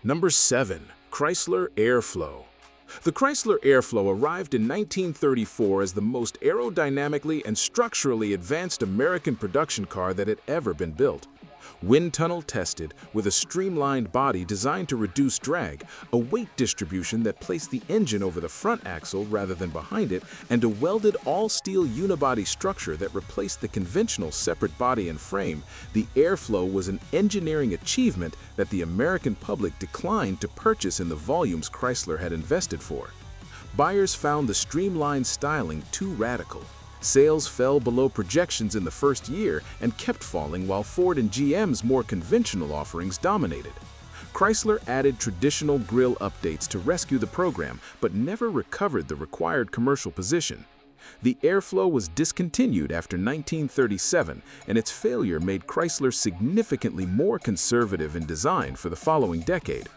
Number 7. Chrysler Airflow. The Chrysler Airflow arrived in 1934 as the most aerodynamically and structurally advanced American production car that had ever been built. Wind tunnel tested, with a streamlined body designed to reduce drag, a weight distribution that placed the engine over the front axle rather than behind it, and a welded all-steel unibody structure that replaced the conventional separate body and frame, the Airflow was an engineering achievement that the American public declined to purchase in the volumes Chrysler had invested for. Buyers found the streamlined styling too radical. Sales fell below projections in the first year and kept falling while Ford and GM's more conventional offerings dominated. Chrysler added traditional grille updates to rescue the program, but never recovered the required commercial position. The Airflow was discontinued after 1937, and its failure made Chrysler significantly more conservative in design for the following decade.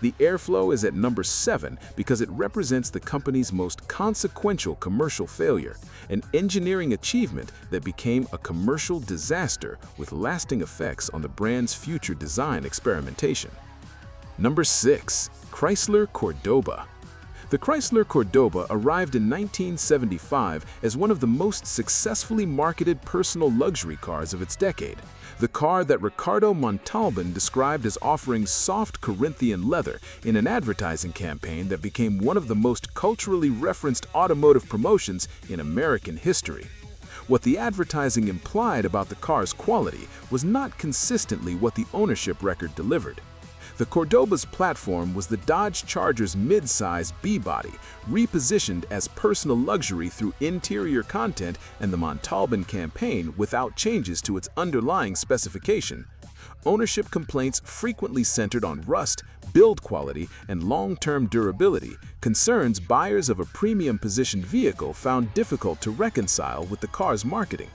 The Airflow is at number 7 because it represents the company's most consequential commercial failure, an engineering achievement that became a commercial disaster with lasting effects on the brand's future design experimentation. Number 6. Chrysler Cordoba. The Chrysler Cordoba arrived in 1975 as one of the most successfully marketed personal luxury cars of its decade. The car that Ricardo Montalban described as offering soft Corinthian leather in an advertising campaign that became one of the most culturally referenced automotive promotions in American history. What the advertising implied about the car's quality was not consistently what the ownership record delivered. The Cordoba's platform was the Dodge Charger's mid-size B-body, repositioned as personal luxury through interior content and the Montalban campaign without changes to its underlying specification. Ownership complaints frequently centered on rust, build quality, and long-term durability, concerns buyers of a premium-positioned vehicle found difficult to reconcile with the car's marketing.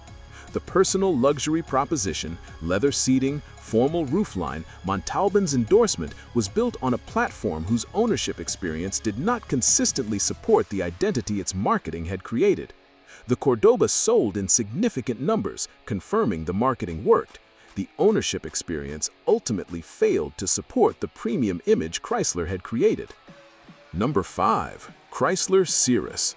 The personal luxury proposition, leather seating, formal roofline, Montalban's endorsement was built on a platform whose ownership experience did not consistently support the identity its marketing had created. The Cordoba sold in significant numbers, confirming the marketing worked. The ownership experience ultimately failed to support the premium image Chrysler had created. Number 5. Chrysler Cirrus.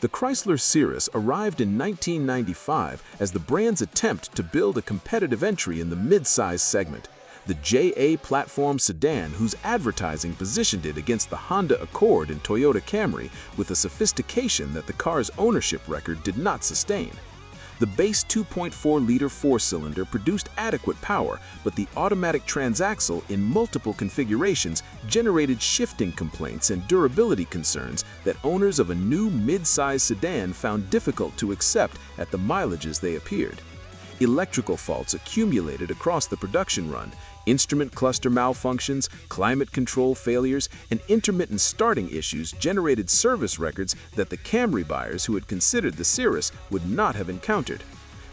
The Chrysler Cirrus arrived in 1995 as the brand's attempt to build a competitive entry in the mid-size segment. The JA platform sedan, whose advertising positioned it against the Honda Accord and Toyota Camry with a sophistication that the car's ownership record did not sustain. The base 2.4-liter four-cylinder produced adequate power, but the automatic transaxle in multiple configurations generated shifting complaints and durability concerns that owners of a new mid-size sedan found difficult to accept at the mileages they appeared. Electrical faults accumulated across the production run, instrument cluster malfunctions, climate control failures, and intermittent starting issues generated service records that the Camry buyers who had considered the Cirrus would not have encountered.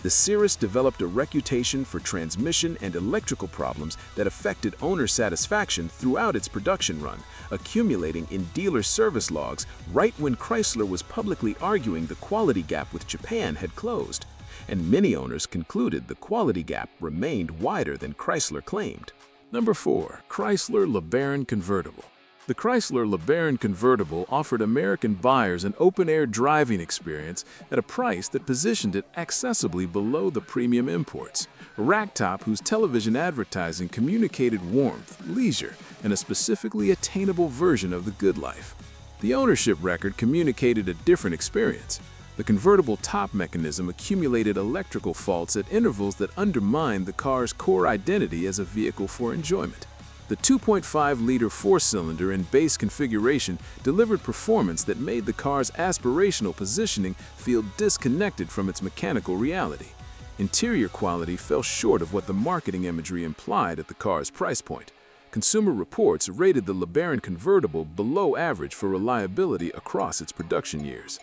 The Cirrus developed a reputation for transmission and electrical problems that affected owner satisfaction throughout its production run, accumulating in dealer service logs right when Chrysler was publicly arguing the quality gap with Japan had closed. And many owners concluded the quality gap remained wider than Chrysler claimed. Number 4. Chrysler LeBaron Convertible. The Chrysler LeBaron Convertible offered American buyers an open-air driving experience at a price that positioned it accessibly below the premium imports. A racktop whose television advertising communicated warmth, leisure, and a specifically attainable version of the good life. The ownership record communicated a different experience. The convertible top mechanism accumulated electrical faults at intervals that undermined the car's core identity as a vehicle for enjoyment. The 2.5-liter four-cylinder in base configuration delivered performance that made the car's aspirational positioning feel disconnected from its mechanical reality. Interior quality fell short of what the marketing imagery implied at the car's price point. Consumer Reports rated the LeBaron Convertible below average for reliability across its production years.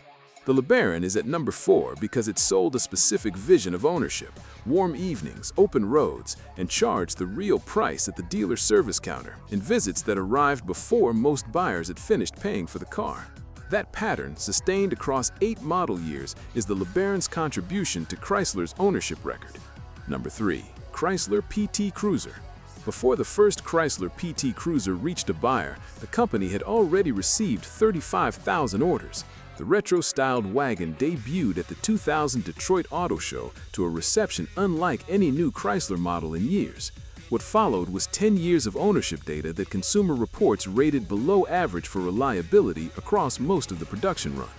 The LeBaron is at number 4 because it sold a specific vision of ownership, warm evenings, open roads, and charged the real price at the dealer service counter in visits that arrived before most buyers had finished paying for the car. That pattern, sustained across 8 model years, is the LeBaron's contribution to Chrysler's ownership record. Number 3. Chrysler PT Cruiser. Before the first Chrysler PT Cruiser reached a buyer, the company had already received 35,000 orders. The retro-styled wagon debuted at the 2000 Detroit Auto Show to a reception unlike any new Chrysler model in years. What followed was 10 years of ownership data that Consumer Reports rated below average for reliability across most of the production run.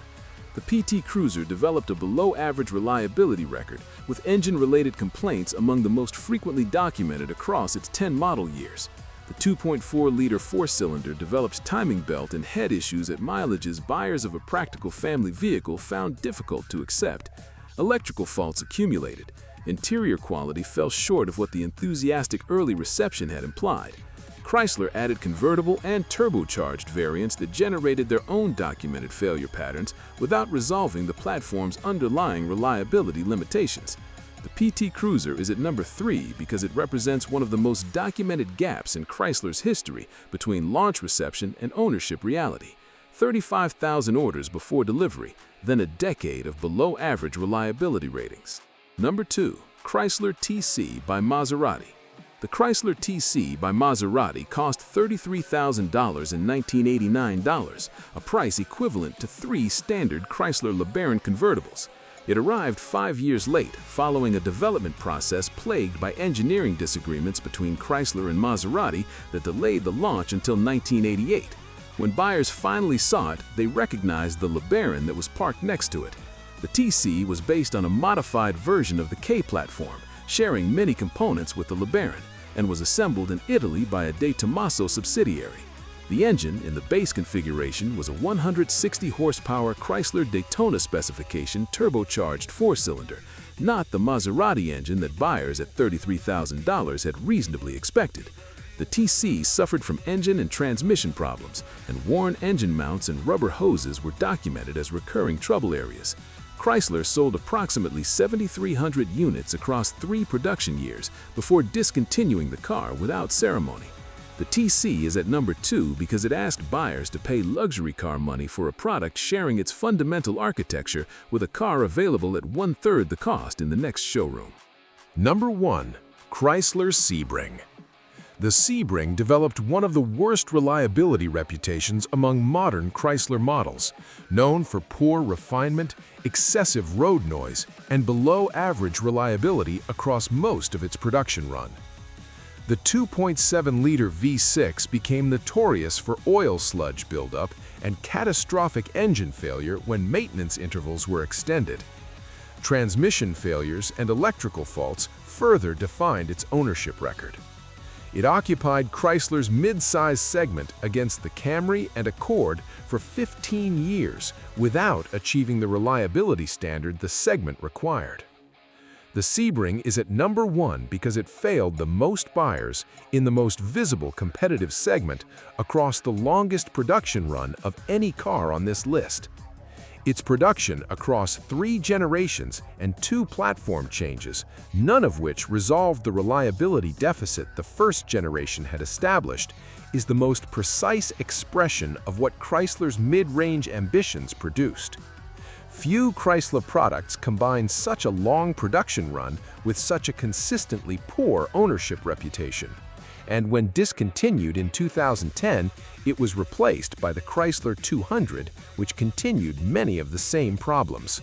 The PT Cruiser developed a below-average reliability record, with engine-related complaints among the most frequently documented across its 10 model years. The 2.4-liter four-cylinder developed timing belt and head issues at mileages buyers of a practical family vehicle found difficult to accept. Electrical faults accumulated. Interior quality fell short of what the enthusiastic early reception had implied. Chrysler added convertible and turbocharged variants that generated their own documented failure patterns without resolving the platform's underlying reliability limitations. The PT Cruiser is at number 3 because it represents one of the most documented gaps in Chrysler's history between launch reception and ownership reality. 35,000 orders before delivery, then a decade of below-average reliability ratings. Number 2. Chrysler TC by Maserati. The Chrysler TC by Maserati cost $33,000 in $1989, a price equivalent to 3 standard Chrysler LeBaron convertibles. It arrived 5 years late, following a development process plagued by engineering disagreements between Chrysler and Maserati that delayed the launch until 1988. When buyers finally saw it, they recognized the LeBaron that was parked next to it. The TC was based on a modified version of the K platform, sharing many components with the LeBaron, and was assembled in Italy by a De Tomaso subsidiary. The engine in the base configuration was a 160-horsepower Chrysler Daytona specification turbocharged four-cylinder, not the Maserati engine that buyers at $33,000 had reasonably expected. The TC suffered from engine and transmission problems, and worn engine mounts and rubber hoses were documented as recurring trouble areas. Chrysler sold approximately 7,300 units across 3 production years before discontinuing the car without ceremony. The TC is at number 2 because it asked buyers to pay luxury car money for a product sharing its fundamental architecture with a car available at 1/3 the cost in the next showroom. Number 1. Chrysler Sebring. The Sebring developed one of the worst reliability reputations among modern Chrysler models, known for poor refinement, excessive road noise, and below-average reliability across most of its production run. The 2.7-liter V6 became notorious for oil sludge buildup and catastrophic engine failure when maintenance intervals were extended. Transmission failures and electrical faults further defined its ownership record. It occupied Chrysler's mid-size segment against the Camry and Accord for 15 years without achieving the reliability standard the segment required. The Sebring is at number 1 because it failed the most buyers in the most visible competitive segment across the longest production run of any car on this list. Its production across 3 generations and 2 platform changes, none of which resolved the reliability deficit the first generation had established, is the most precise expression of what Chrysler's mid-range ambitions produced. Few Chrysler products combine such a long production run with such a consistently poor ownership reputation. And when discontinued in 2010, it was replaced by the Chrysler 200, which continued many of the same problems.